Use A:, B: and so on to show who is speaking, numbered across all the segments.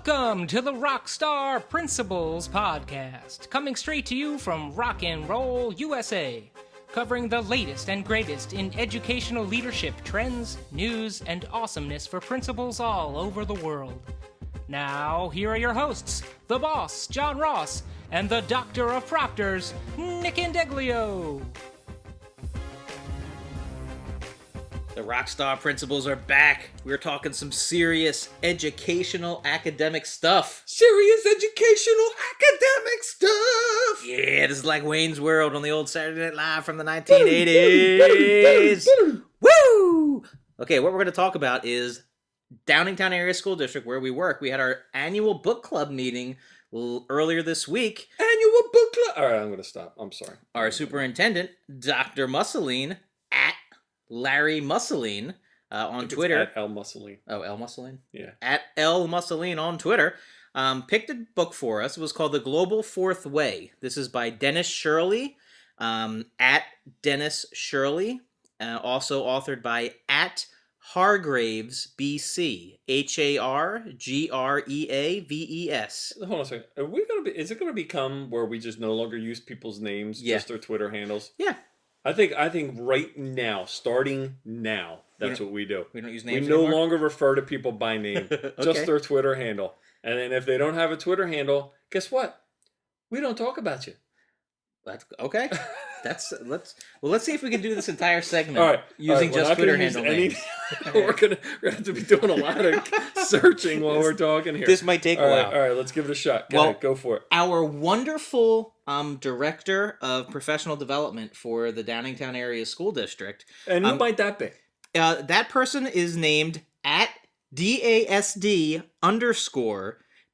A: Welcome to the Rockstar Principles Podcast, coming straight to you from Rock and Roll, USA, covering the latest and greatest in educational leadership trends, news, and awesomeness for principals all over the world. Now, here are your hosts, the boss, John Ross, and the Doctor of Proctors, Nick Indeglio.
B: The Rockstar Principals are back. We're talking some serious educational academic stuff.
C: Serious educational academic stuff!
B: Yeah, this is like Wayne's World on the old Saturday Night Live from the 1980s. Woo! Okay, what we're going to talk about is Downingtown Area School District, where we work. We had our annual book club meeting earlier this week.
C: Annual book club! Alright, I'm going to stop. I'm sorry.
B: Our superintendent, Dr. Mussoline, at Larry Mussoline on Twitter.
C: At L Mussoline.
B: Oh, L Mussoline?
C: Yeah.
B: At L Mussoline on Twitter. Picked a book for us. It was called The Global Fourth Way. This is by Dennis Shirley, at Dennis Shirley. Also authored by at Hargreaves, BC. Hargreaves.
C: Hold on a second. Is it going to become where we just no longer use people's names, just their Twitter handles?
B: Yeah.
C: I think right now, starting now, that's what we do.
B: We don't use names
C: anymore?
B: We no
C: longer refer to people by name, just their Twitter handle. And then if they don't have a Twitter handle, guess what? We don't talk about you.
B: That's okay. Let's see if we can do this entire segment using
C: just
B: Twitter handle names.
C: We're gonna have to be doing a lot of searching while we're talking here.
B: This might take a while.
C: All right, let's give it a shot. Go for it.
B: Our wonderful director of professional development for the Downingtown Area School District.
C: And who might that be?
B: That person is named at DASD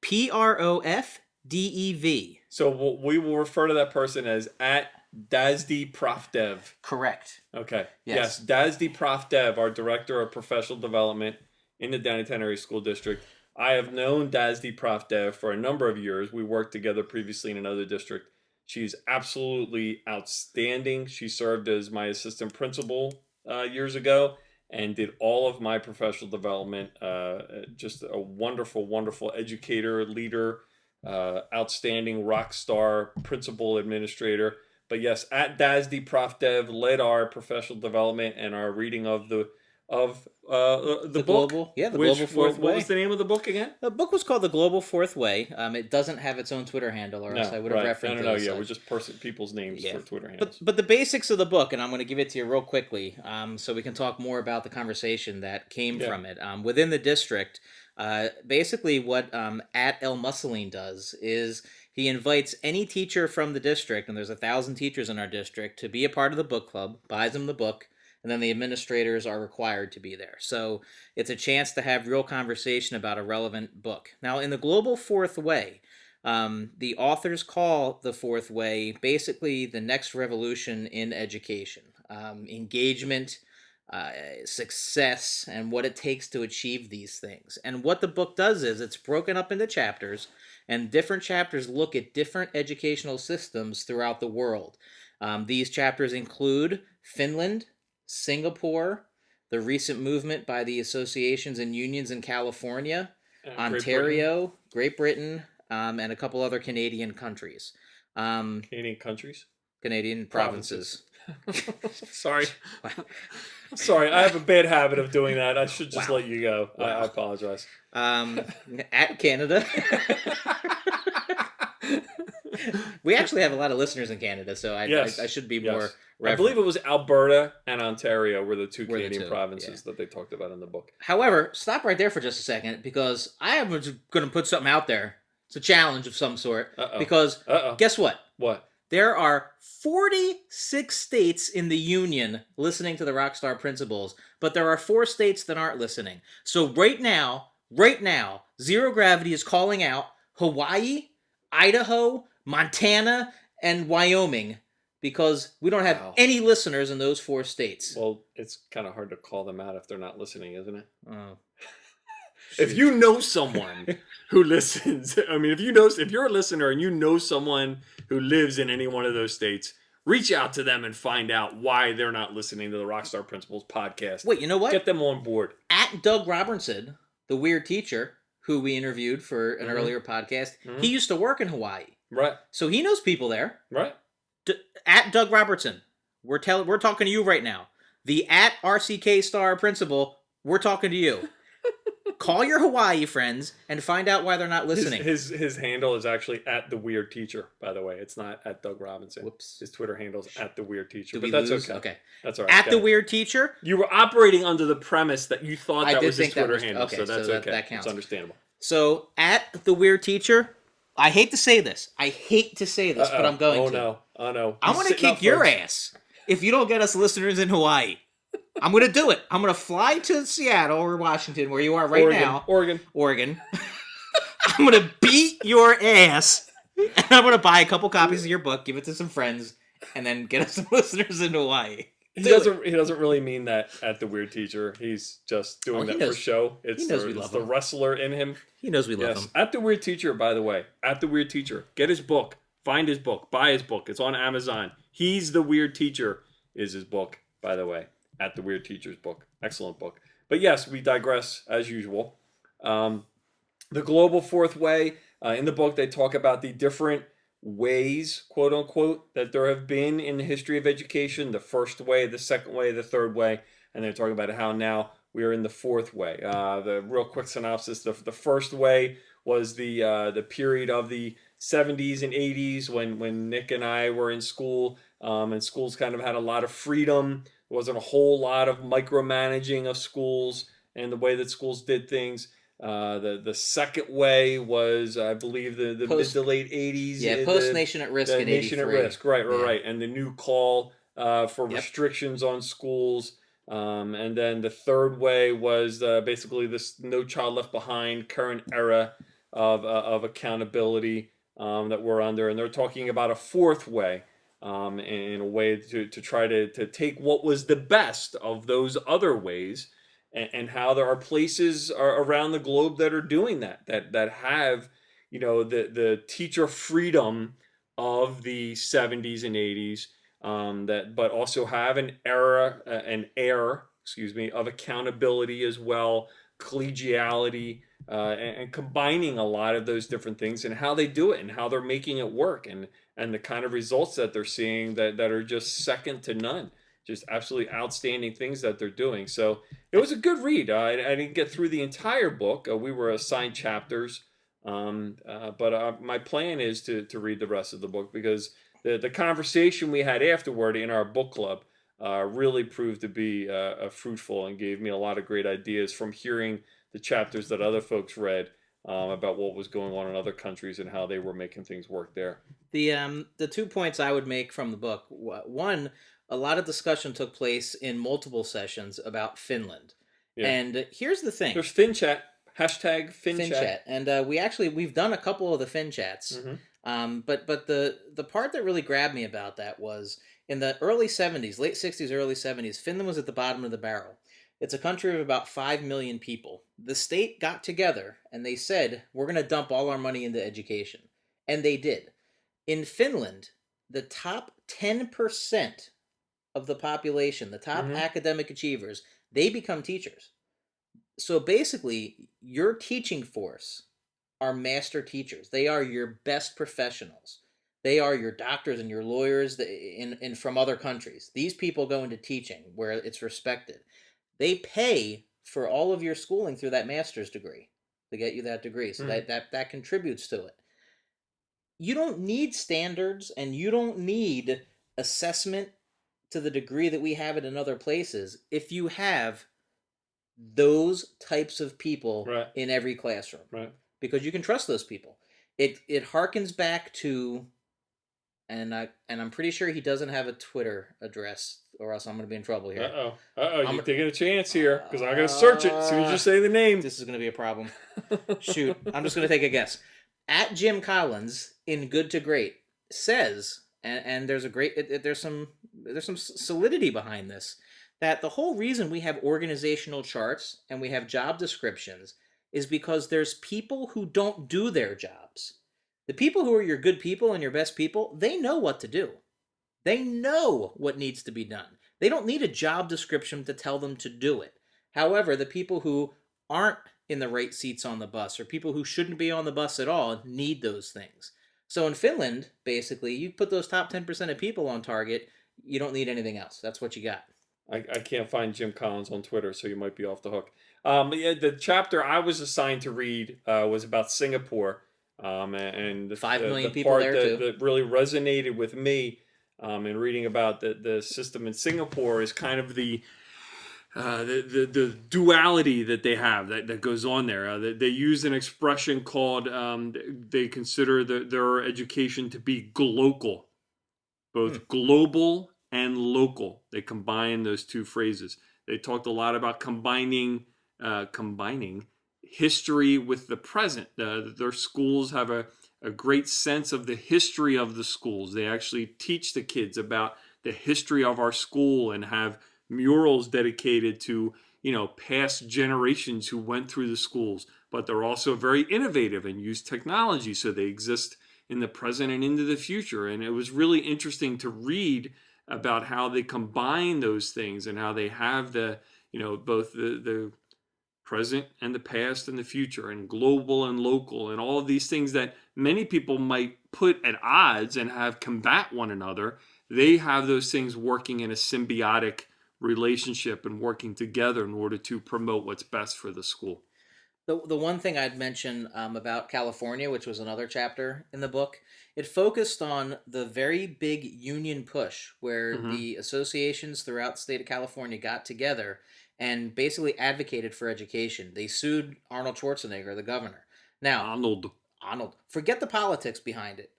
B: _PROFDEV.
C: So we will refer to that person as at DASD Prof Dev.
B: Correct.
C: Okay.
B: Yes.
C: DASD Prof Dev, our director of professional development in the Downingtown Area School District. I have known DASD Prof Dev for a number of years. We worked together previously in another district. She's absolutely outstanding. She served as my assistant principal years ago and did all of my professional development. Just a wonderful, wonderful educator, leader, outstanding rock star principal administrator. But yes, at DASD Prof Dev led our professional development and our reading of the book.
B: Global Fourth Way.
C: What was the name of the book again?
B: The book was called The Global Fourth Way. It doesn't have its own Twitter handle, or else I would have referenced it.
C: Yeah, we're just people's names for Twitter handles.
B: But the basics of the book, and I'm going to give it to you real quickly, so we can talk more about the conversation that came from it. Within the district, basically what at L Mussoline does is he invites any teacher from the district, and there's 1,000 teachers in our district, to be a part of the book club, buys them the book, and then the administrators are required to be there. So it's a chance to have real conversation about a relevant book. Now, in the Global Fourth Way, the authors call the Fourth Way basically the next revolution in education. Engagement, success, and what it takes to achieve these things. And what the book does is it's broken up into chapters, and different chapters look at different educational systems throughout the world. These chapters include Finland, Singapore, the recent movement by the associations and unions in California, Ontario, Great Britain, and a couple other Canadian countries.
C: Canadian countries?
B: Canadian provinces.
C: Sorry. Sorry, I have a bad habit of doing that. I should just let you go. I apologize.
B: At Canada. We actually have a lot of listeners in Canada, so I should be more reverent.
C: I believe it was Alberta and Ontario were the two Canadian provinces that they talked about in the book.
B: However, stop right there for just a second, because I am going to put something out there. It's a challenge of some sort. Because guess what?
C: What?
B: There are 46 states in the Union listening to the Rockstar Principles, but there are 4 states that aren't listening. So right now, Zero Gravity is calling out Hawaii, Idaho, Montana, and Wyoming, because we don't have any listeners in those 4 states.
C: Well, it's kind of hard to call them out if they're not listening, isn't it?
B: Oh.
C: If you know someone who listens, I mean, if you're a listener and you know someone who lives in any one of those states, reach out to them and find out why they're not listening to the Rockstar Principles podcast.
B: Wait, you know what?
C: Get them on board.
B: At Doug Robertson, the weird teacher, who we interviewed for an earlier podcast, he used to work in Hawaii.
C: Right.
B: So he knows people there.
C: Right.
B: At Doug Robertson, we're talking to you right now. The at RCK Star principal, we're talking to you. Call your Hawaii friends and find out why they're not listening.
C: His handle is actually at the Weird Teacher, by the way. It's not at Doug Robinson.
B: Whoops.
C: His Twitter handle is at the Weird Teacher.
B: Did
C: But
B: we
C: that's
B: lose?
C: okay.
B: Okay.
C: That's all right.
B: At the Weird Teacher?
C: You were operating under the premise that you thought that was his Twitter handle.
B: Okay,
C: so that's
B: so
C: okay.
B: that counts.
C: It's understandable.
B: So, at the Weird Teacher, I hate to say this, but I'm going to.
C: Oh no.
B: I'm going to kick your ass if you don't get us listeners in Hawaii. I'm going to do it. I'm going to fly to Seattle or Washington, where you are right now. Oregon. I'm going to beat your ass, and I'm going to buy a couple copies of your book, give it to some friends, and then get us some listeners in Hawaii.
C: He doesn't really mean that at the Weird Teacher. He's just doing that for show. It's the wrestler in him.
B: He knows we love him.
C: At the Weird Teacher, by the way. At the Weird Teacher. Get his book. Find his book. Buy his book. It's on Amazon. He's the Weird Teacher is his book, by the way. At the Weird Teacher's book. Excellent book. But yes, we digress as usual. The Global Fourth Way. In the book, they talk about the different ways, quote unquote, that there have been in the history of education. The first way, the second way, the third way. And they're talking about how now we are in the fourth way. The real quick synopsis, the first way was the period of the 70s and 80s when Nick and I were in school, and schools kind of had a lot of freedom. There wasn't a whole lot of micromanaging of schools and the way that schools did things. The second way was, I believe, the mid to late 80s.
B: Yeah, post Nation at Risk in 83.
C: Nation at Risk, right. And the new call for restrictions on schools. And then the third way was basically this No Child Left Behind current era of accountability that we're under. And they're talking about a fourth way. In a way to try to take what was the best of those other ways, and how there are places around the globe that are doing that have, the teacher freedom of the 70s and 80s, but also have an air of accountability as well, collegiality, and combining a lot of those different things, and how they do it and how they're making it work, and the kind of results that they're seeing that are just second to none. Just absolutely outstanding things that they're doing. So it was a good read. I didn't get through the entire book. We were assigned chapters, but my plan is to read the rest of the book, because the conversation we had afterward in our book club really proved to be fruitful and gave me a lot of great ideas from hearing the chapters that other folks read about what was going on in other countries and how they were making things work there.
B: The 2 points I would make from the book: one, a lot of discussion took place in multiple sessions about Finland. Yeah. And here's the thing.
C: There's FinChat. Hashtag FinChat.
B: And we've done a couple of the FinChats. Mm-hmm. But the part that really grabbed me about that was in the early 70s, late 60s, early 70s, Finland was at the bottom of the barrel. It's a country of about 5 million people. The state got together and they said, we're going to dump all our money into education. And they did. In Finland, the top 10% of the population, the top academic achievers, they become teachers. So basically, your teaching force are master teachers. They are your best professionals. They are your doctors and your lawyers in from other countries. These people go into teaching where it's respected. They pay for all of your schooling through that master's degree to get you that degree. So that contributes to it. You don't need standards, and you don't need assessment to the degree that we have it in other places if you have those types of people in every classroom. Right. Because you can trust those people. It harkens back to, and I'm pretty sure he doesn't have a Twitter address, or else I'm going to be in trouble here.
C: You're taking a chance here, because I'm going to search it as soon as you say the name.
B: This is going to be a problem. Shoot, I'm just going to take a guess. At Jim Collins in Good to Great says, and there's there's some solidity behind this, that the whole reason we have organizational charts and we have job descriptions is because there's people who don't do their jobs. The people who are your good people and your best people, they know what to do. They know what needs to be done. They don't need a job description to tell them to do it. However, the people who aren't in the right seats on the bus, or people who shouldn't be on the bus at all need those things. So in Finland, basically, you put those top 10% of people on target, you don't need anything else. That's what you got.
C: I can't find Jim Collins on Twitter, so you might be off the hook. But yeah, the chapter I was assigned to read was about Singapore, and the
B: 5 million
C: the
B: people
C: part
B: there, too.
C: that really resonated with me in reading about the system in Singapore is kind of the duality that they have that goes on there. They use an expression called they consider their education to be glocal, both global and local. They combine those two phrases. They talked a lot about combining history with the present. Their schools have a great sense of the history of the schools. They actually teach the kids about the history of our school and have murals dedicated to, past generations who went through the schools. But they're also very innovative and use technology, so they exist in the present and into the future. And it was really interesting to read about how they combine those things and how they have the, both the present and the past and the future, and global and local, and all of these things that many people might put at odds and have combat one another. They have those things working in a symbiotic relationship and working together in order to promote what's best for the school.
B: The one thing I'd mention about California, which was another chapter in the book, it focused on the very big union push where the associations throughout the state of California got together and basically advocated for education. They sued Arnold Schwarzenegger, the governor. Now, Arnold, forget the politics behind it.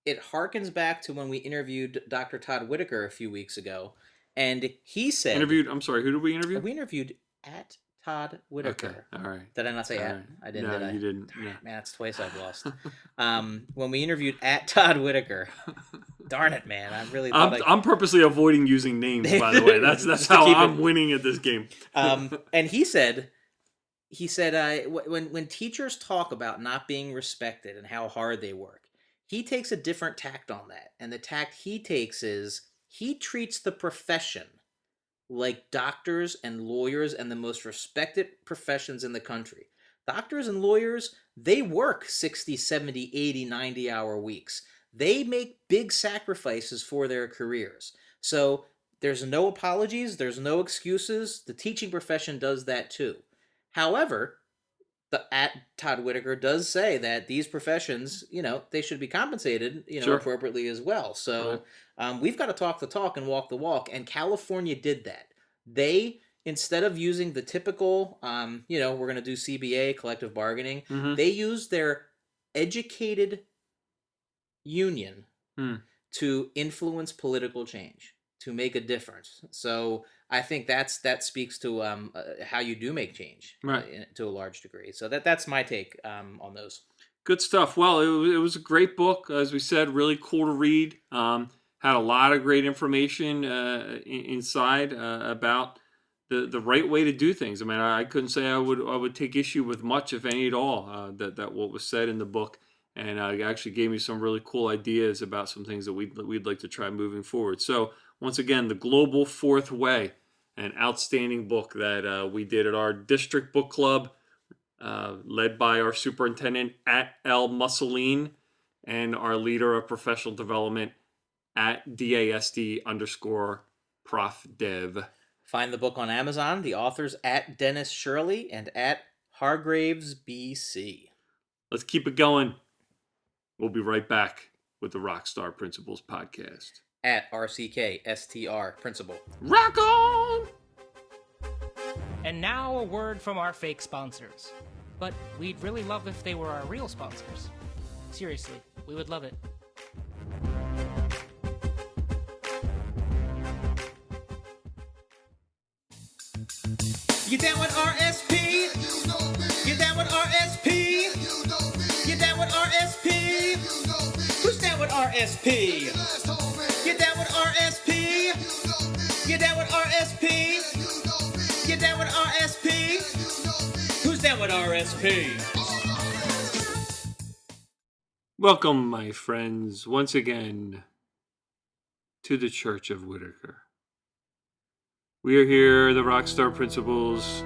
B: It harkens back to when we interviewed Dr. Todd Whitaker a few weeks ago, and he said...
C: I'm sorry, who did we interview?
B: We interviewed at Todd Whitaker.
C: Okay, all right.
B: Did I not say at?
C: Right.
B: I didn't,
C: no,
B: did I?
C: You didn't. No.
B: Man, that's twice I've lost. When we interviewed at Todd Whitaker, darn it, man. I really thought
C: I'm purposely avoiding using names, by the way. That's how I'm winning at this game.
B: And he said when teachers talk about not being respected and how hard they work, he takes a different tact on that. And the tact he takes is he treats the profession like doctors and lawyers and the most respected professions in the country. Doctors and lawyers, they work 60, 70, 80, 90-hour weeks. They make big sacrifices for their careers. So there's no apologies, there's no excuses. The teaching profession does that too. However, at Todd Whitaker does say that these professions, they should be compensated,
C: Sure.
B: appropriately as well. So we've got to talk the talk and walk the walk. And California did that. They, instead of using the typical, we're going to do CBA, collective bargaining, they used their educated union to influence political change, to make a difference. So I think that speaks to how you do make change, right, to a large degree. So that's my take on those.
C: Good stuff. Well, it was a great book, as we said, really cool to read. Had a lot of great information inside about the right way to do things. I mean, I couldn't say I would take issue with much, if any at all, that what was said in the book. And it actually gave me some really cool ideas about some things that we'd like to try moving forward. So once again, The Global Fourth Way, an outstanding book that we did at our district book club, led by our superintendent at Mussoline and our leader of professional development at DASD_ProfDev.
B: Find the book on Amazon. The authors at Dennis Shirley and at Hargreaves BC.
C: Let's keep it going. We'll be right back with the Rockstar Principles podcast.
B: At RCKSTR Principal.
C: Rock on!
A: And now a word from our fake sponsors. But we'd really love if they were our real sponsors. Seriously, we would love it.
B: You down with RSP? You down with RSP? You down with RSP? Who's down with RSP? You down with RSP? You down with RSP? You down with RSP? Who's down with RSP?
C: Welcome, my friends, once again to the Church of Whitaker. We are here, the Rockstar Principles,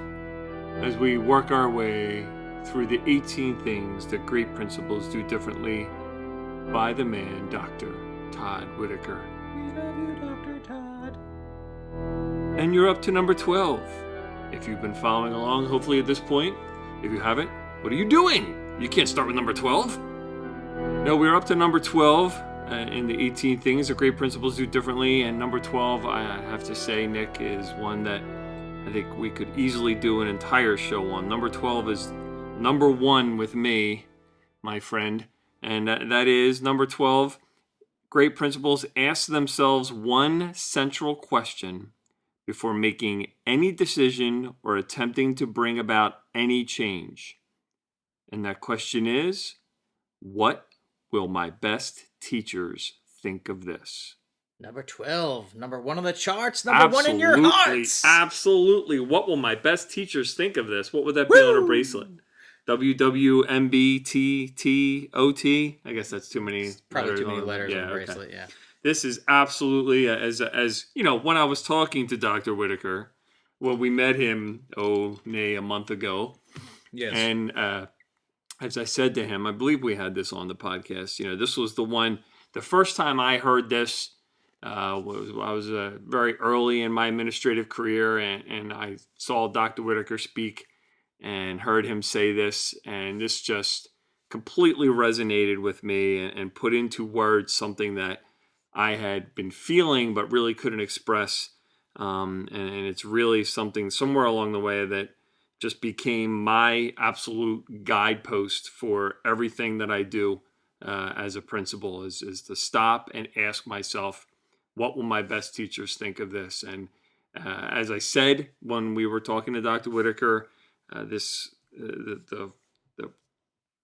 C: as we work our way through the 18 things that great principals do differently by the man, Dr. Todd Whitaker.
B: We love you, Dr. Todd.
C: And you're up to number 12. If you've been following along, hopefully at this point, if you haven't, what are you doing? You can't start with number 12. No, we're up to number 12 in the 18 things that great principals do differently. And number 12, I have to say, Nick, is one that I think we could easily do an entire show on. Number 12 is number 1 with me, my friend. And that is number 12. Great principals ask themselves one central question before making any decision or attempting to bring about any change. And that question is, what will my best teachers think of this?
B: Number 12, number 1 on the charts, number 1 in your hearts.
C: Absolutely. What will my best teachers think of this? What would that be on a bracelet? WWMBTTOT? I guess that's too many.
B: Probably too many letters on the bracelet, yeah.
C: This is absolutely, as you know, when I was talking to Dr. Whitaker, well, we met him, a month ago.
B: Yes.
C: And as I said to him, I believe we had this on the podcast, this was the first time I heard this, I was very early in my administrative career, and I saw Dr. Whitaker speak and heard him say this, and this just completely resonated with me and put into words something that I had been feeling but really couldn't express, and it's really something somewhere along the way that just became my absolute guidepost for everything that I do as a principal is to stop and ask myself, what will my best teachers think of this? And as I said when we were talking to Dr. Whitaker, the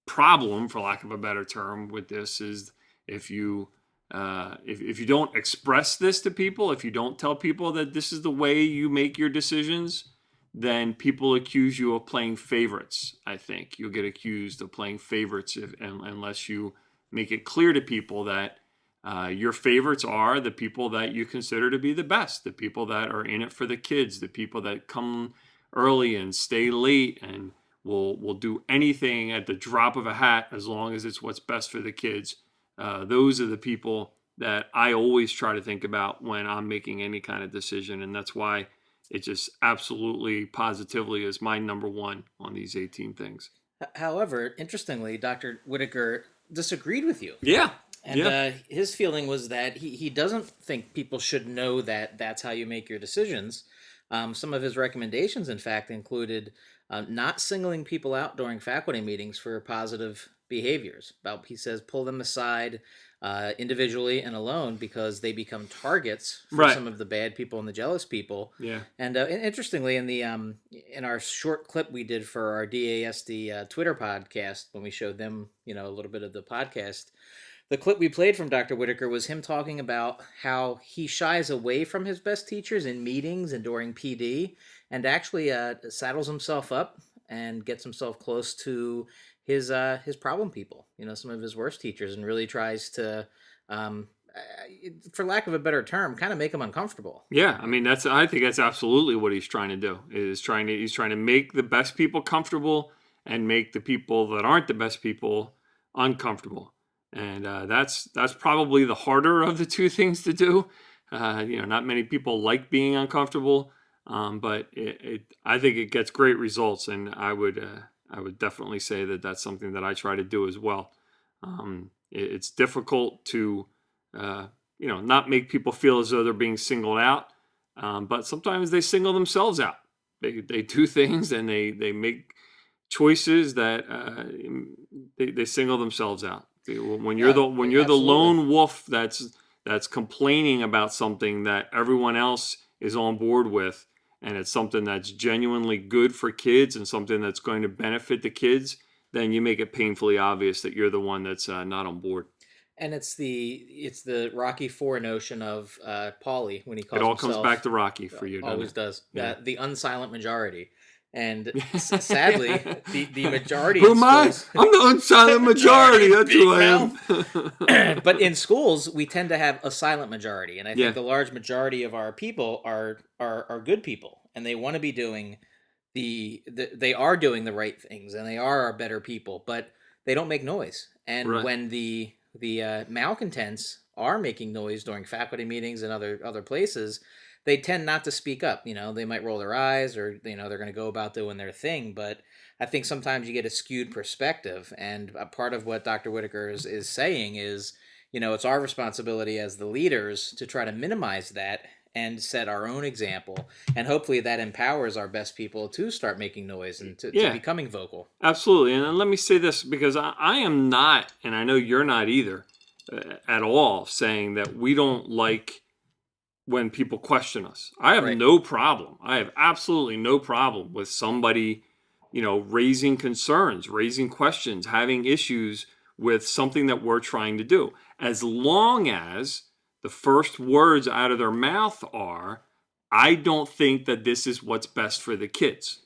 C: problem, for lack of a better term, with this is if you don't express this to people, if you don't tell people that this is the way you make your decisions, then people accuse you of playing favorites. I think you'll get accused of playing favorites unless you make it clear to people that your favorites are the people that you consider to be the best, the people that are in it for the kids, the people that come early and stay late and will do anything at the drop of a hat as long as it's what's best for the kids. Those are the people that I always try to think about when I'm making any kind of decision, and that's why it just absolutely, positively is my number 1 on these 18 things.
B: However, interestingly, Dr. Whitaker disagreed with you.
C: Yeah.
B: And his feeling was that he doesn't think people should know that that's how you make your decisions. Some of his recommendations, in fact, included not singling people out during faculty meetings for positive behaviors. He says, pull them aside individually and alone because they become targets for some of the bad people and the jealous people.
C: Yeah.
B: And interestingly, in our short clip we did for our DASD Twitter podcast, when we showed them, a little bit of the podcast, the clip we played from Dr. Whitaker was him talking about how he shies away from his best teachers in meetings and during PD, and actually saddles himself up and gets himself close to his problem people, some of his worst teachers, and really tries to, for lack of a better term, kind of make them uncomfortable.
C: Yeah, I mean I think that's absolutely what he's trying to do. He's trying to make the best people comfortable and make the people that aren't the best people uncomfortable. And that's probably the harder of the two things to do. Not many people like being uncomfortable, but I think it gets great results, and I would definitely say that that's something that I try to do as well. It's difficult to not make people feel as though they're being singled out, but sometimes they single themselves out. They do things and they make choices that they single themselves out. When you're the lone wolf that's complaining about something that everyone else is on board with, and it's something that's genuinely good for kids and something that's going to benefit the kids, then you make it painfully obvious that you're the one that's not on board.
B: And it's the Rocky IV notion of Paulie when he calls himself.
C: It all comes back to Rocky for you.
B: Always does.
C: Yeah.
B: The unsilent majority. And sadly, the majority.
C: Who am I? I'm the unsilent majority. That's who I am.
B: But in schools, we tend to have a silent majority, and I think the large majority of our people are good people, and they want to be doing they are doing the right things and they are better people, but they don't make noise. And
C: Right.
B: when the malcontents are making noise during faculty meetings and other places, they tend not to speak up. They might roll their eyes, or they're going to go about doing their thing. But I think sometimes you get a skewed perspective, and a part of what Dr. Whitaker is saying is, it's our responsibility as the leaders to try to minimize that and set our own example, and hopefully that empowers our best people to start making noise and to becoming vocal.
C: Absolutely. And let me say this, because I am not, and I know you're not either, at all, saying that we don't like when people question us. I have no problem. I have absolutely no problem with somebody, raising concerns, raising questions, having issues with something that we're trying to do, as long as the first words out of their mouth are, I don't think that this is what's best for the kids.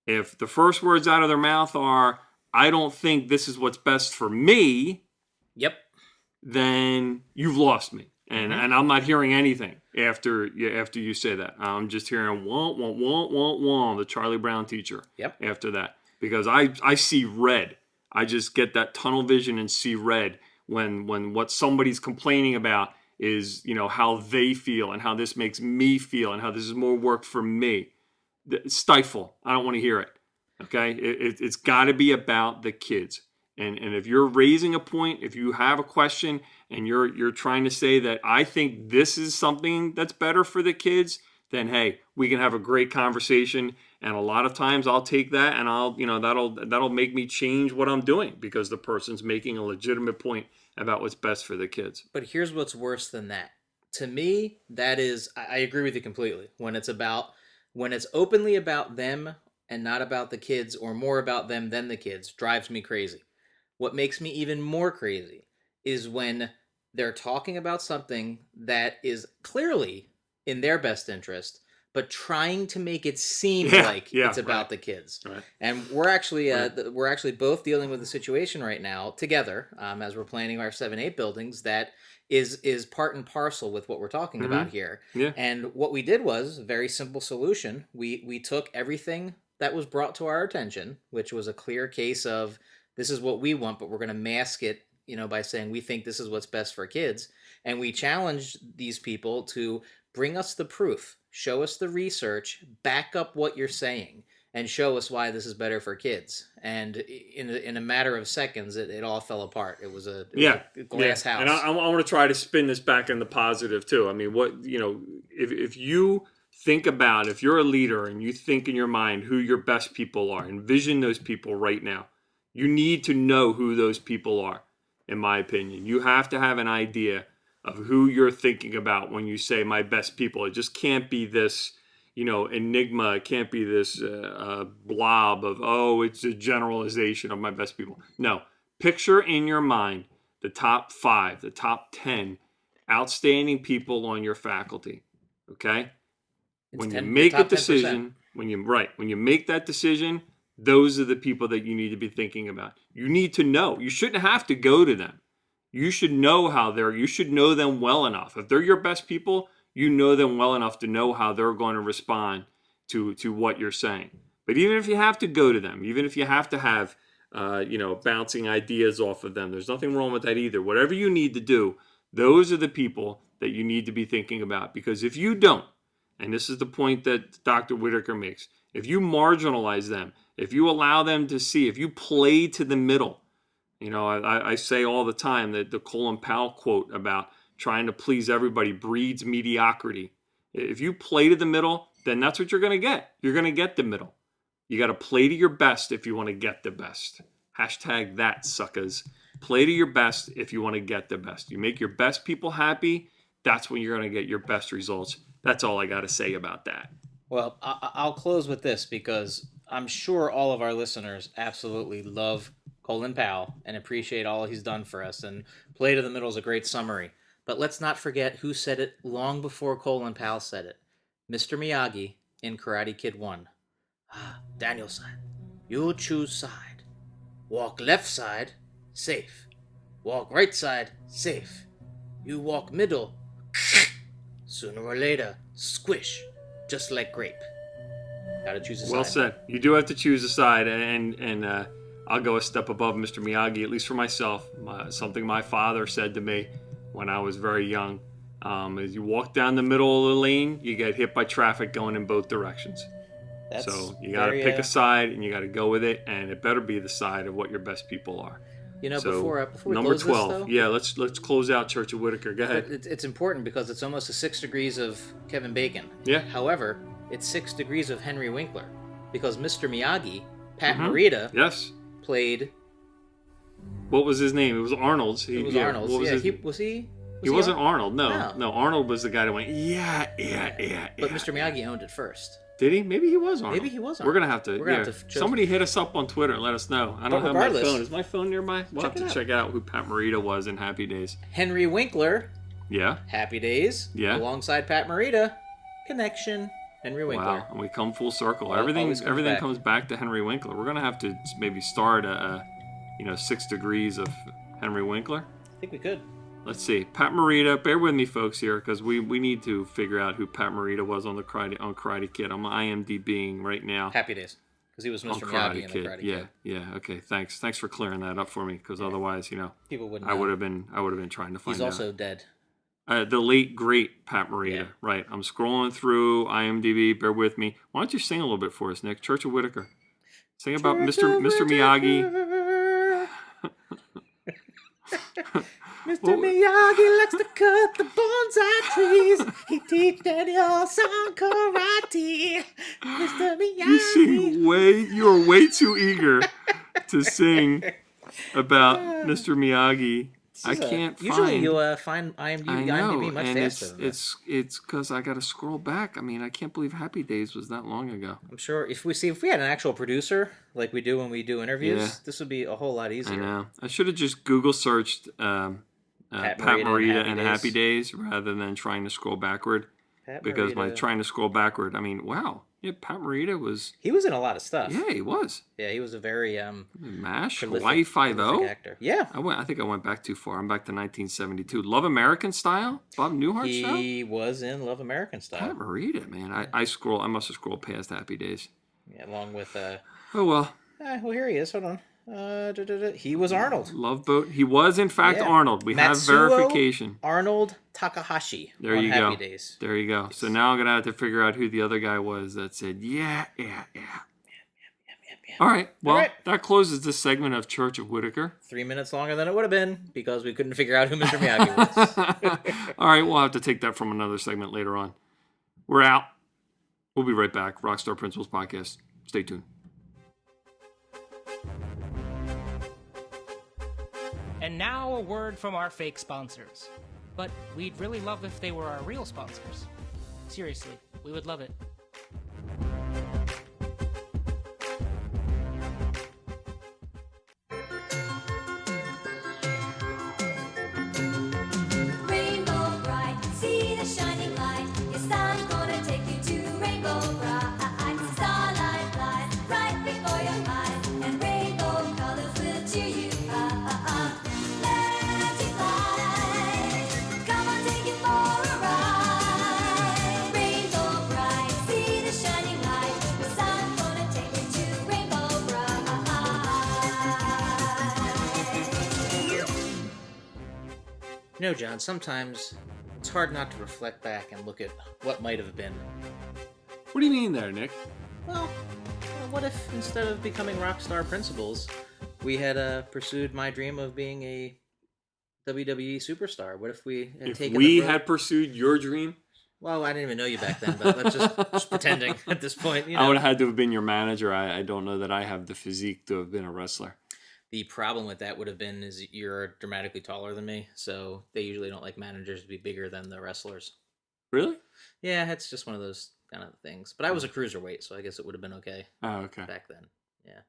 C: If the first words out of their mouth are, I don't think this is what's best for me, then you've lost me. And I'm not hearing anything after you say that. I'm just hearing wah, the Charlie Brown teacher after that. Because I see red. I just get that tunnel vision and see red when what somebody's complaining about is, how they feel and how this makes me feel and how this is more work for me. Stifle. I don't want to hear it. Okay? It's got to be about the kids. And if you're raising a point, if you have a question and you're trying to say that I think this is something that's better for the kids, then hey, we can have a great conversation. And a lot of times I'll take that and that'll make me change what I'm doing, because the person's making a legitimate point about what's best for the kids.
B: But here's what's worse than that. To me, that is, I agree with you completely. When it's openly about them and not about the kids, or more about them than the kids, drives me crazy. What makes me even more crazy is when they're talking about something that is clearly in their best interest, but trying to make it seem like it's about the kids. Right. And we're actually both dealing with a situation right now together, as we're planning our 7-8 buildings, that is part and parcel with what we're talking about here. Yeah. And what we did was a very simple solution. We took everything that was brought to our attention, which was a clear case of, this is what we want, but we're going to mask it, by saying we think this is what's best for kids. And we challenged these people to bring us the proof, show us the research, back up what you're saying, and show us why this is better for kids. And in a matter of seconds, it all fell apart. It was a glass house.
C: And I want to try to spin this back in the positive too. I mean, if you think about, if you're a leader and you think in your mind who your best people are, envision those people right now. You need to know who those people are, in my opinion. You have to have an idea of who you're thinking about when you say my best people. It just can't be this, enigma. It can't be this blob of, it's a generalization of my best people. No. Picture in your mind the top 5, the top 10 outstanding people on your faculty. Okay? When you make a decision, when you make that decision, those are the people that you need to be thinking about. You need to know. You shouldn't have to go to them. You should know you should know them well enough. If they're your best people, you know them well enough to know how they're going to respond to what you're saying. But even if you have to go to them, even if you have to have, bouncing ideas off of them, there's nothing wrong with that either. Whatever you need to do, those are the people that you need to be thinking about. Because if you don't, and this is the point that Dr. Whitaker makes, if you marginalize them, if you allow them to see, if you play to the middle, I say all the time that the Colin Powell quote about trying to please everybody breeds mediocrity. If you play to the middle, then that's what you're going to get. You're going to get the middle. You got to play to your best if you want to get the best. Hashtag that, suckers. Play to your best if you want to get the best. You make your best people happy, that's when you're going to get your best results. That's all I got to say about that.
B: Well, I'll close with this, because I'm sure all of our listeners absolutely love Colin Powell and appreciate all he's done for us. And Play to the Middle is a great summary. But let's not forget who said it long before Colin Powell said it. Mr. Miyagi in Karate Kid 1. Daniel-san, you choose side. Walk left side, safe. Walk right side, safe. You walk middle, sooner or later, squish, just like grape. Gotta choose a side.
C: Well said. You do have to choose a side, and I'll go a step above Mr. Miyagi, at least for myself. Something my father said to me when I was very young. As you walk down the middle of the lane, you get hit by traffic going in both directions. So you got to pick a side, and you got to go with it, and it better be the side of what your best people are.
B: You know,
C: so,
B: before we
C: number
B: close
C: 12.
B: this, though,
C: yeah, let's close out Church of Whitaker. Go ahead.
B: It's important because it's almost a 6 degrees of Kevin Bacon.
C: Yeah.
B: However, it's 6 degrees of Henry Winkler because Mr. Miyagi, Pat Morita,
C: yes,
B: played.
C: What was his name? It was Arnold's.
B: It was Arnold's. Was he?
C: He wasn't Arnold. No. Arnold was the guy that went, yeah.
B: But Mr. Miyagi owned it first.
C: Did he? Maybe he was Arnold.
B: Maybe he was Arnold.
C: We're going to have to. Somebody hit us up on Twitter and let us know. I don't have my phone. Is my phone nearby? We'll have to check out who Pat Morita was in Happy Days.
B: Henry Winkler.
C: Yeah.
B: Happy Days.
C: Yeah.
B: Alongside Pat Morita. Connection. Henry Winkler.
C: Wow. And we come full circle. Everything comes back to Henry Winkler. We're going to have to maybe start 6 degrees of Henry Winkler.
B: I think we could.
C: Let's see. Pat Morita. Bear with me, folks, here, because we need to figure out who Pat Morita was on Karate Kid. I'm IMDbing right now.
B: Happy Days. Because he was Mr. Miyagi in the Karate Kid.
C: Yeah. Okay. Thanks for clearing that up for me. Because otherwise,
B: people wouldn't.
C: I would have been trying to find out.
B: He's also dead.
C: The late great Pat Morita. Yeah. Right. I'm scrolling through IMDb. Bear with me. Why don't you sing a little bit for us, Nick? Church of Whitaker. Sing about Mr. Miyagi.
B: Mr. Miyagi likes to cut the bonsai trees. He teach Daniel some karate. Mr. Miyagi.
C: You're way too eager to sing about Mr. Miyagi. I can't find.
B: Usually you find IMDb much faster.
C: It's because I got to scroll back. I mean, I can't believe Happy Days was that long ago.
B: I'm sure if we had an actual producer like we do when we do interviews, this would be a whole lot easier.
C: I know. I should have just Google searched Pat Morita and Happy Days rather than trying to scroll backward. Because by trying to scroll backward, I mean, wow. Yeah, Pat Morita was...
B: He was in a lot of stuff.
C: Yeah, he was.
B: Yeah, he was a very...
C: MASH, Hawaii Five-0.
B: Actor. Yeah.
C: I think I went back too far. I'm back to 1972. Love American Style? Bob Newhart show?
B: He was in Love American Style.
C: Pat Morita, man. I must have scrolled past Happy Days.
B: Yeah, along with...
C: Oh, well.
B: Well, here he is. Hold on. He was Arnold.
C: Love Boat. He was, in fact, Arnold. We have verification.
B: Arnold Takahashi.
C: There you
B: Happy
C: go.
B: Days.
C: There you go. So now I'm going to have to figure out who the other guy was that said, yeah. All right. Well, that closes this segment of Church of Whitaker.
B: 3 minutes longer than it would have been because we couldn't figure out who Mr. Miyagi was.
C: All right. We'll have to take that from another segment later on. We're out. We'll be right back. Rockstar Principals Podcast. Stay tuned.
A: And now a word from our fake sponsors. But we'd really love if they were our real sponsors. Seriously, we would love it.
D: Rainbow bright, see the shining light. Your star's gonna take you to Rainbow Bright. Starlight flies right before your eyes, and rainbow colors will cheer you up. Magic flight, come on, take it for a ride. Rainbow bright, see the shining light. The sun's gonna take you to Rainbow Bright.
B: You know, John, sometimes it's hard not to reflect back and look at what might have been.
C: What do you mean there, Nick?
B: Well, what if instead of becoming Rockstar Principals, we had pursued my dream of being a WWE superstar? What if we had taken the road?
C: Had pursued your dream?
B: Well, I didn't even know you back then, but let's just pretending at this point.
C: I would have had to have been your manager. I don't know that I have the physique to have been a wrestler.
B: The problem with that would have been is you're dramatically taller than me, so they usually don't like managers to be bigger than the wrestlers.
C: Really?
B: Yeah, it's just one of those kind of things. But I was a cruiserweight, so I guess it would have been okay.
C: Oh, okay.
B: Back then, yeah.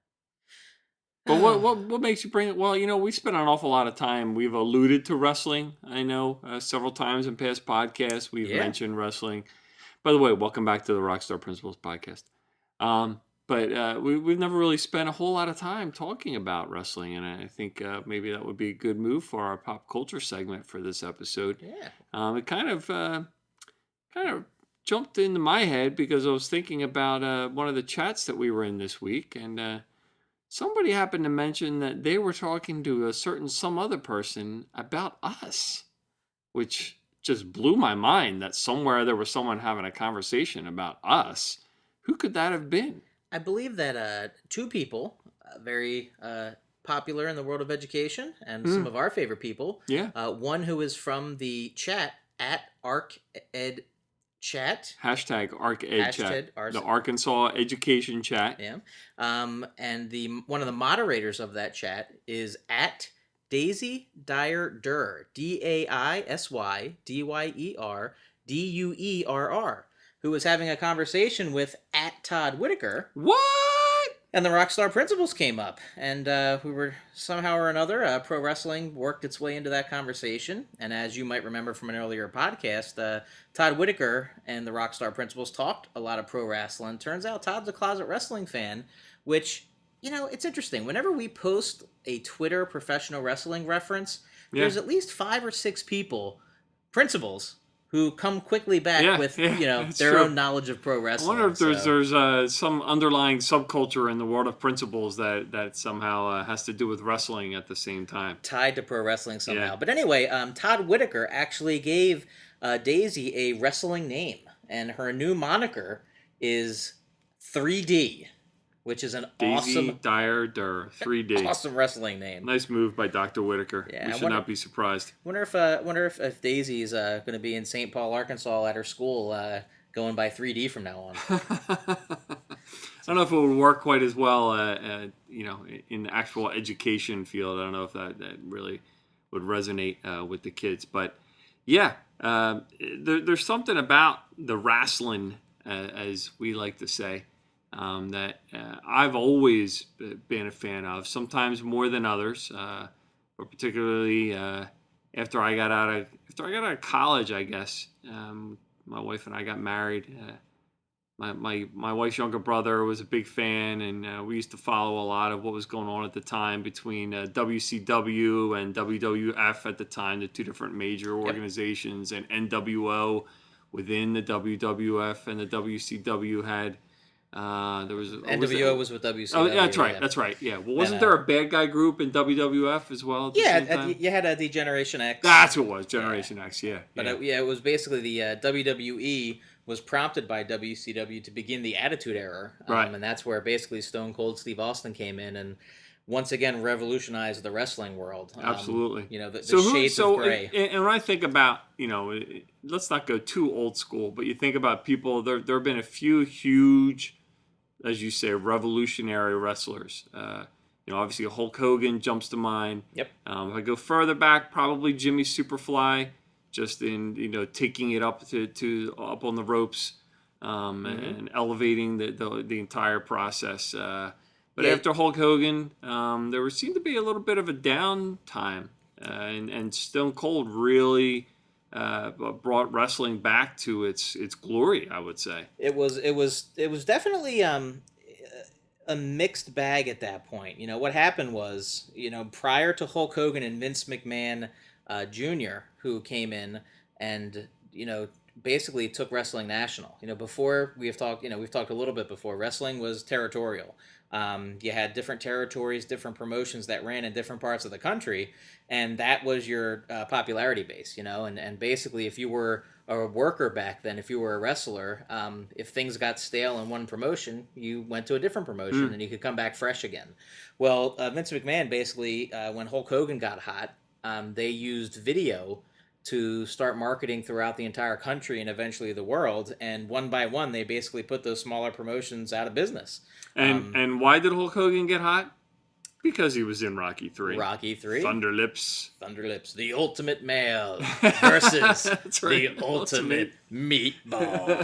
C: But what makes you bring it? Well, we spent an awful lot of time. We've alluded to wrestling. I know several times in past podcasts we've mentioned wrestling. By the way, welcome back to the Rockstar Principals podcast. But we've never really spent a whole lot of time talking about wrestling, and I think maybe that would be a good move for our pop culture segment for this episode.
B: Yeah.
C: It kind of jumped into my head because I was thinking about one of the chats that we were in this week, and somebody happened to mention that they were talking to some other person about us, which just blew my mind that somewhere there was someone having a conversation about us. Who could that have been?
B: I believe that two people, very popular in the world of education, and some of our favorite people.
C: Yeah.
B: One who is from the chat at ArcEd Chat.
C: Hashtag ArcEd Chat.
B: Hashtag
C: The Arkansas Education Chat.
B: Yeah. And one of the moderators of that chat is at Daisy Dyer Durr, DAISYDYER who was having a conversation with at Todd Whitaker.
C: What?
B: And the Rockstar Principles came up, and we were somehow or another, pro wrestling worked its way into that conversation. And as you might remember from an earlier podcast, Todd Whitaker and the Rockstar Principles talked a lot of pro wrestling. Turns out Todd's a closet wrestling fan, which, it's interesting. Whenever we post a Twitter professional wrestling reference, there's at least 5 or 6 principals, who come quickly back with their own knowledge of pro wrestling.
C: I wonder if there's some underlying subculture in the world of principles that somehow has to do with wrestling at the same time.
B: Tied to pro wrestling somehow. But anyway, Todd Whitaker actually gave Daisy a wrestling name, and her new moniker is 3D, which is an
C: Daisy
B: awesome
C: Dyer Durr, 3D.
B: awesome wrestling name.
C: Nice move by Dr. Whitaker.
B: Yeah,
C: we should not be surprised.
B: Wonder if Daisy's going to be in St. Paul, Arkansas at her school going by 3D from now on.
C: I don't know if it would work quite as well, in the actual education field. I don't know if that really would resonate with the kids. But yeah, there's something about the wrestling, as we like to say, that I've always been a fan of, sometimes more than others, but particularly after I got out of college, I guess. My wife and I got married. My wife's younger brother was a big fan, and we used to follow a lot of what was going on at the time between WCW and WWF at the time, the two different major organizations, and NWO within the WWF and the WCW had. There was
B: NWO was with WCW.
C: Oh, yeah, that's right. Yeah. Well, wasn't there a bad guy group in WWF as well?
B: You had the Generation X.
C: That's what it was, Generation X. Yeah.
B: But it was basically the WWE was prompted by WCW to begin the Attitude Era,
C: right?
B: And that's where basically Stone Cold Steve Austin came in and once again revolutionized the wrestling world.
C: Absolutely.
B: The shades of gray.
C: And when I think about, let's not go too old school, but you think about people. There have been a few huge, as you say, revolutionary wrestlers. Obviously Hulk Hogan jumps to mind.
B: Yep.
C: If I go further back, probably Jimmy Superfly, just in taking it up to up on the ropes, and elevating the entire process. But after Hulk Hogan, there seemed to be a little bit of a downtime, and Stone Cold really brought wrestling back to its glory, I would say.
B: It was definitely a mixed bag at that point. What happened was, prior to Hulk Hogan and Vince McMahon Jr., who came in and basically took wrestling national. Before we've talked a little bit before, wrestling was territorial. You had different territories, different promotions that ran in different parts of the country, and that was your popularity base, and basically if you were a worker back then, if you were a wrestler, if things got stale in one promotion, you went to a different promotion and you could come back fresh again. Well, Vince McMahon basically, when Hulk Hogan got hot, they used video to start marketing throughout the entire country and eventually the world. And one by one, they basically put those smaller promotions out of business.
C: And why did Hulk Hogan get hot? Because he was in Rocky 3.
B: Rocky 3.
C: Thunder Lips.
B: The ultimate male versus the ultimate meatball.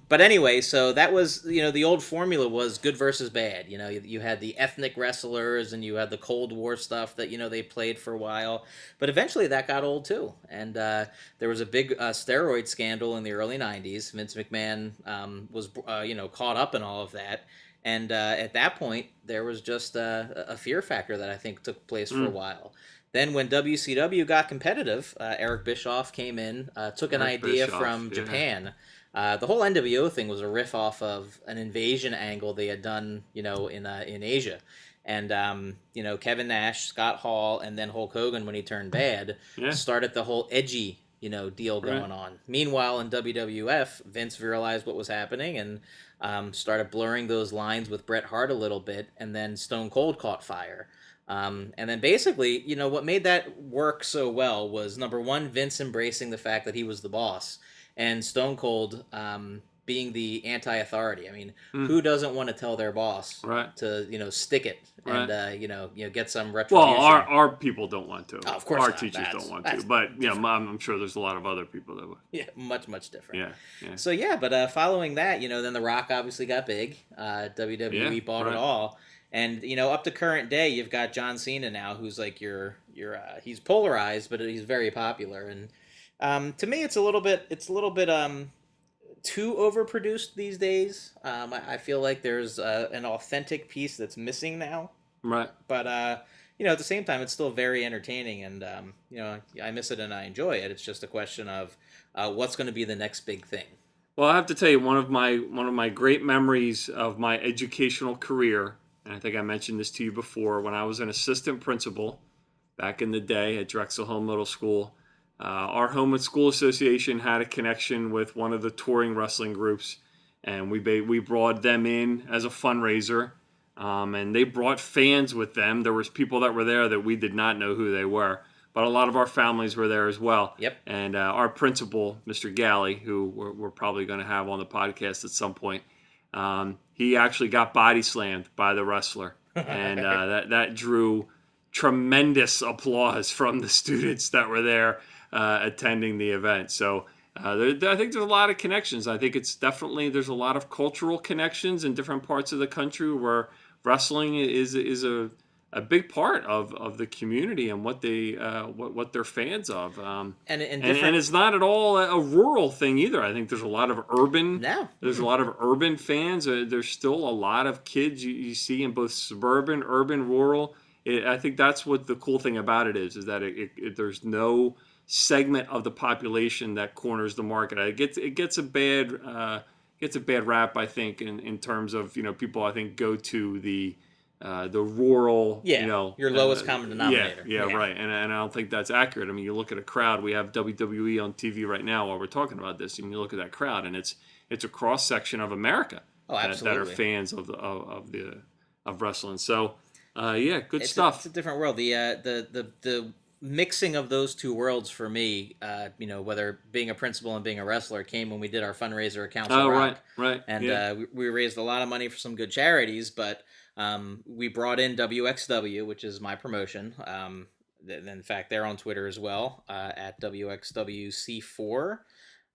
B: But anyway, so that was, the old formula was good versus bad. You had the ethnic wrestlers and you had the Cold War stuff that, they played for a while. But eventually that got old too. And there was a big steroid scandal in the early 90s. Vince McMahon was, caught up in all of that. And at that point, there was just a fear factor that I think took place for a while. Then when WCW got competitive, Eric Bischoff came in, took an idea from Japan. The whole NWO thing was a riff off of an invasion angle they had done, in Asia. And Kevin Nash, Scott Hall, and then Hulk Hogan, when he turned bad, started the whole edgy deal going on. Meanwhile, in WWF, Vince realized what was happening and started blurring those lines with Bret Hart a little bit, and then Stone Cold caught fire. And then basically, what made that work so well was, number one, Vince embracing the fact that he was the boss, and Stone Cold being the anti-authority. I mean, who doesn't want to tell their boss to, stick it and, get some retribution?
C: Well, our people don't want to.
B: Oh, of course
C: our
B: not.
C: teachers don't want to. But, I'm sure there's a lot of other people that would.
B: Yeah, much, much different.
C: Yeah.
B: So, but following that, then The Rock obviously got big. WWE bought it all. And, up to current day, you've got John Cena now, who's like he's polarized, but he's very popular. And to me, it's a little bit too overproduced these days. I feel like there's an authentic piece that's missing now.
C: Right.
B: But, at the same time, it's still very entertaining, and, I miss it and I enjoy it. It's just a question of what's going to be the next big thing.
C: Well, I have to tell you, one of my great memories of my educational career, and I think I mentioned this to you before, when I was an assistant principal back in the day at Drexel Home Middle School, our Home and School Association had a connection with one of the touring wrestling groups, and we brought them in as a fundraiser, and they brought fans with them. There was people that were there that we did not know who they were, but a lot of our families were there as well.
B: Yep.
C: And our principal, Mr. Galley, who we're probably going to have on the podcast at some point, he actually got body slammed by the wrestler, and that drew tremendous applause from the students that were there attending the event. So I think there's a lot of connections. I think there's a lot of cultural connections in different parts of the country where wrestling is a big part of the community and what they're fans of. And it's not at all a rural thing either. I think there's a lot of urban.
B: No.
C: There's a lot of urban fans. There's still a lot of kids you see in both suburban, urban, rural. I think that's what the cool thing about it is that there's no segment of the population that corners the market. It gets a bad rap, I think, in terms of people I think go to the rural,
B: your lowest common denominator.
C: Yeah, right. And I don't think that's accurate. I mean, you look at a crowd. We have WWE on TV right now while we're talking about this, and you look at that crowd, and it's a cross section of America that are fans of wrestling. So, good stuff.
B: It's a different world. The mixing of those two worlds for me, whether being a principal and being a wrestler, came when we did our fundraiser at Council Rock.
C: Right.
B: And we raised a lot of money for some good charities, but we brought in WXW, which is my promotion. In fact, they're on Twitter as well, at WXWC4,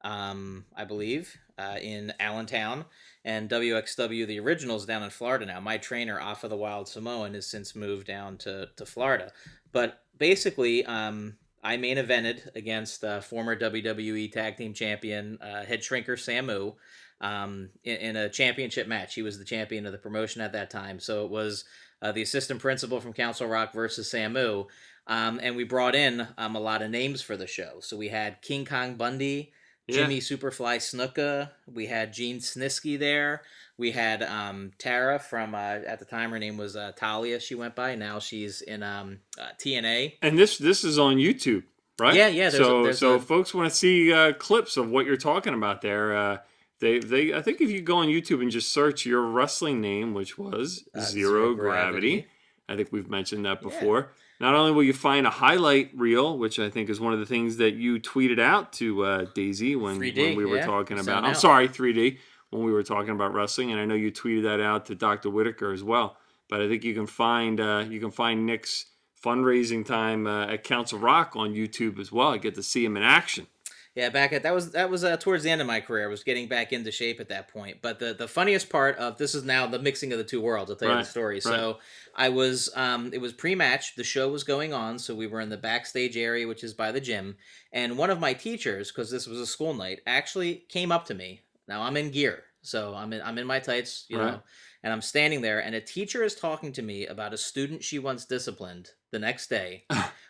B: I believe, in Allentown. And WXW, the original's down in Florida now. My trainer, Alpha the Wild Samoan, has since moved down to Florida. But basically, I main evented against former WWE Tag Team Champion, Head Shrinker Samu, in a championship match. He was the champion of the promotion at that time. So it was the assistant principal from Council Rock versus Samu. And we brought in a lot of names for the show. So we had King Kong Bundy, Jimmy Superfly Snuka. We had Gene Snitsky there. We had Tara from, at the time her name was Talia, she went by. Now she's in TNA. And
C: this is on YouTube, right?
B: Yeah.
C: So folks want to see clips of what you're talking about there. They I think if you go on YouTube and just search your wrestling name, which was Zero Gravity. I think we've mentioned that before. Yeah. Not only will you find a highlight reel, which I think is one of the things that you tweeted out to Daisy when we were talking about. I'm sorry, 3D, when we were talking about wrestling, and I know you tweeted that out to Dr. Whitaker as well. But I think you can find Nick's fundraising time at Council Rock on YouTube as well. I get to see him in action.
B: Yeah, that was towards the end of my career. I was getting back into shape at that point. But the funniest part of this is now the mixing of the two worlds. I'll tell you the story. Right. So I was it was pre-match. The show was going on, so we were in the backstage area, which is by the gym. And one of my teachers, because this was a school night, actually came up to me. Now I'm in gear, So I'm in my tights, you
C: Right.
B: know, and I'm standing there, and a teacher is talking to me about a student she once disciplined the next day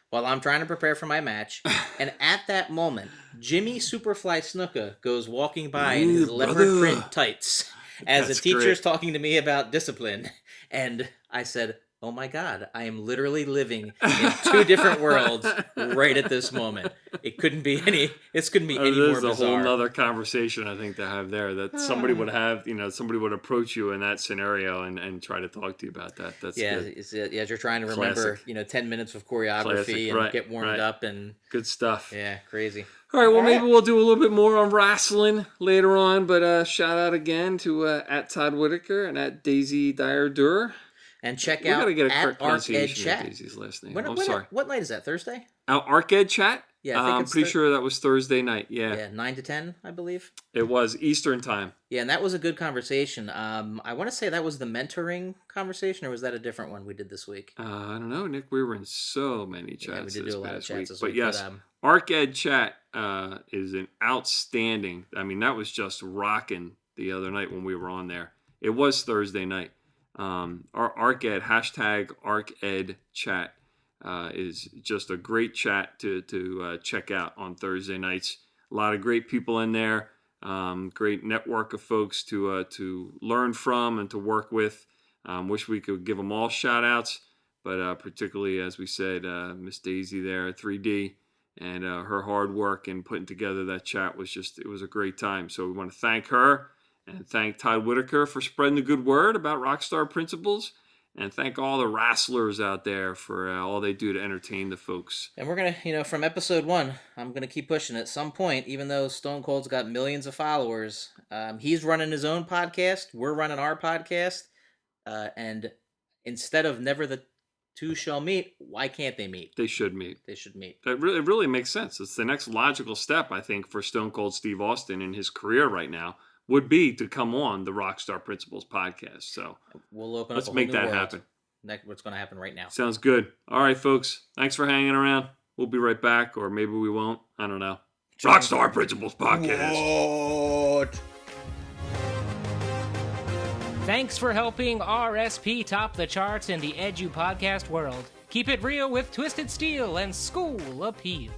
B: while I'm trying to prepare for my match. And at that moment, Jimmy Superfly Snuka goes walking by in his
C: Hey,
B: leopard
C: brother.
B: print tights as
C: That's
B: a teacher is
C: great.
B: talking to me about discipline. And I said, oh my God, I am literally living in two different worlds right at this moment. It couldn't be any more
C: There's a
B: bizarre.
C: whole nother conversation I think to have there, that somebody would have, somebody would approach you in that scenario and try to talk to you about that. That's good.
B: As you're trying to remember,
C: Classic.
B: 10 minutes of choreography
C: Classic,
B: and
C: right,
B: get warmed
C: right.
B: up and
C: Good stuff.
B: yeah, crazy.
C: All right, well, maybe we'll do a little bit more on wrestling later on, but shout out again to at Todd Whitaker and at Daisy Dyer-Dur.
B: And check
C: We
B: out
C: got to get a
B: at
C: correct pronunciation of
B: Chat.
C: Daisy's last name.
B: When,
C: I'm
B: when-
C: sorry.
B: What night is that? Thursday?
C: Arcade Chat?
B: Yeah, I think
C: I'm
B: it's
C: pretty sure that was Thursday night. Yeah,
B: Yeah, 9 to 10, I believe.
C: it was Eastern time.
B: Yeah, and that was a good conversation. I want to say that was the mentoring conversation, or was that a different one we did this week?
C: I don't know, Nick. We were in so many chats
B: Yeah, we did
C: this
B: do a lot of
C: past
B: chats
C: week.
B: this
C: But
B: week.
C: yes, Arcade Chat is an outstanding. I mean, that was just rocking the other night when we were on there. It was Thursday night. Our Arcade hashtag Arcade Chat is just a great chat to check out on Thursday nights. A lot of great people in there. Great network of folks to learn from and to work with. Wish we could give them all shout outs, but particularly, as we said, Miss Daisy there at 3D and her hard work in putting together that chat it was a great time. So we want to thank her and thank Todd Whitaker for spreading the good word about Rockstar Principles, and thank all the wrestlers out there for all they do to entertain the folks.
B: And we're going to, from episode 1, I'm going to keep pushing. At some point, even though Stone Cold's got millions of followers, he's running his own podcast. We're running our podcast. And instead of never the two shall meet, why can't they meet?
C: They should meet.
B: They should meet.
C: It really makes sense. It's the next logical step, I think, for Stone Cold Steve Austin in his career right now, would be to come on the Rockstar Principles podcast. So
B: We'll open
C: let's
B: up a
C: make
B: whole new
C: that
B: world.
C: happen.
B: That's what's going to happen right now.
C: Sounds good. All right, folks. Thanks for hanging around. We'll be right back, or maybe we won't. I don't know. Rockstar Principles podcast.
B: What?
A: Thanks for helping RSP top the charts in the Edu podcast world. Keep it real with Twisted Steel and School Appeal.